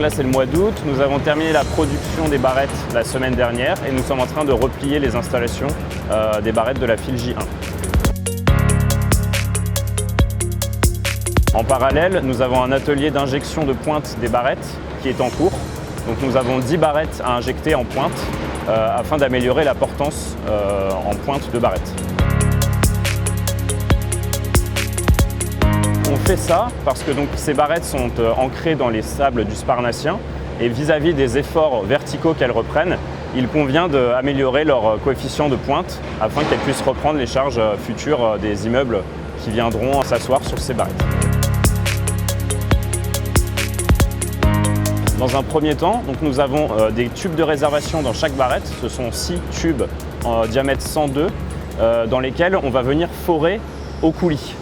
là c'est le mois d'août, nous avons terminé la production des barrettes la semaine dernière et nous sommes en train de replier les installations des barrettes de la file J1. En parallèle, nous avons un atelier d'injection de pointe des barrettes qui est en cours. Donc nous avons 10 barrettes à injecter en pointe afin d'améliorer la portance en pointe de barrettes. On fait ça parce que donc, ces barrettes sont ancrées dans les sables du Sparnacien et vis-à-vis des efforts verticaux qu'elles reprennent, il convient d'améliorer leur coefficient de pointe afin qu'elles puissent reprendre les charges futures des immeubles qui viendront s'asseoir sur ces barrettes. Dans un premier temps, donc nous avons des tubes de réservation dans chaque barrette. Ce sont 6 tubes en diamètre 102 dans lesquels on va venir forer au coulis.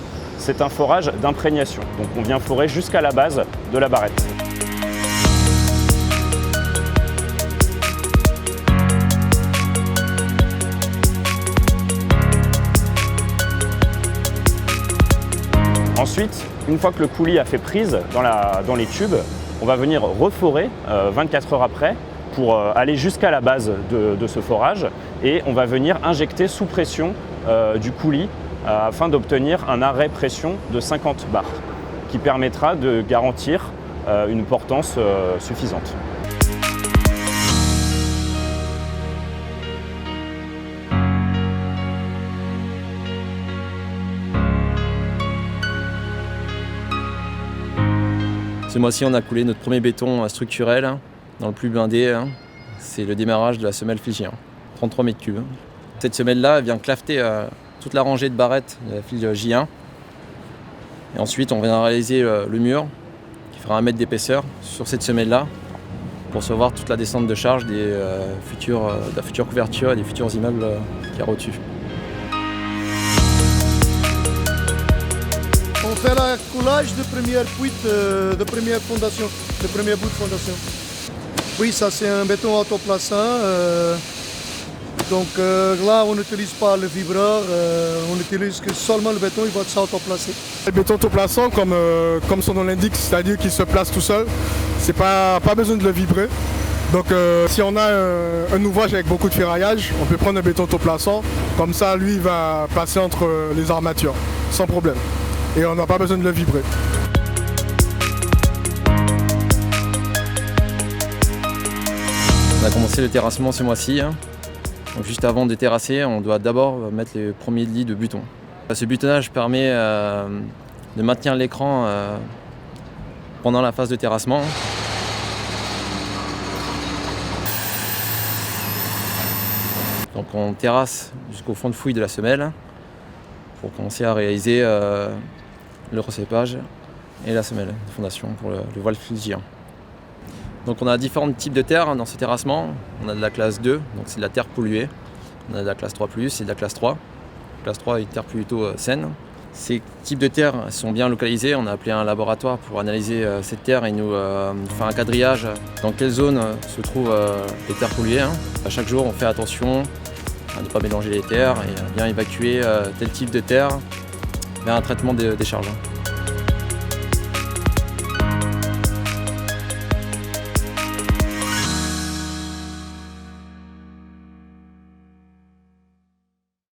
C'est un forage d'imprégnation. Donc on vient forer jusqu'à la base de la barrette. Ensuite, une fois que le coulis a fait prise dans les tubes, on va venir reforer 24 heures après pour aller jusqu'à la base de ce forage et on va venir injecter sous pression du coulis afin d'obtenir un arrêt pression de 50 bars qui permettra de garantir une portance suffisante. Ce mois-ci, on a coulé notre premier béton structurel dans le plus blindé. C'est le démarrage de la semelle file J1, 33 mètres cubes. Cette semelle-là vient clafeter toute la rangée de barrettes de la file J1. Et ensuite, on vient réaliser le mur qui fera 1 mètre d'épaisseur sur cette semelle-là pour recevoir toute la descente de charge de la future couverture et des futurs immeubles qu'il y aura au-dessus. On fait la coulage de première poutre, de première fondation, de premier bout de fondation. Oui, ça c'est un béton autoplaçant. Donc là, on n'utilise pas le vibreur, on utilise que seulement le béton, il va s'autoplacer. Le béton autoplaçant, comme son nom l'indique, c'est-à-dire qu'il se place tout seul, c'est pas besoin de le vibrer. Donc si on a un ouvrage avec beaucoup de ferraillage, on peut prendre un béton autoplaçant, comme ça lui il va passer entre les armatures, sans problème. Et on n'a pas besoin de le vibrer. On a commencé le terrassement ce mois-ci. Donc juste avant de terrasser, on doit d'abord mettre les premiers lits de buton. Ce butonnage permet de maintenir l'écran pendant la phase de terrassement. Donc on terrasse jusqu'au fond de fouille de la semelle pour commencer à réaliser le recépage et la semelle de fondation pour le voile file J1. Donc on a différents types de terre dans ce terrassement. On a de la classe 2, donc c'est de la terre polluée. On a de la classe 3+, et de la classe 3. La classe 3 est une terre plutôt saine. Ces types de terres sont bien localisés. On a appelé un laboratoire pour analyser cette terre et nous faire un quadrillage dans quelle zone se trouvent les terres polluées. À chaque jour, on fait attention à ne pas mélanger les terres et à bien évacuer tel type de terre vers un traitement des décharges.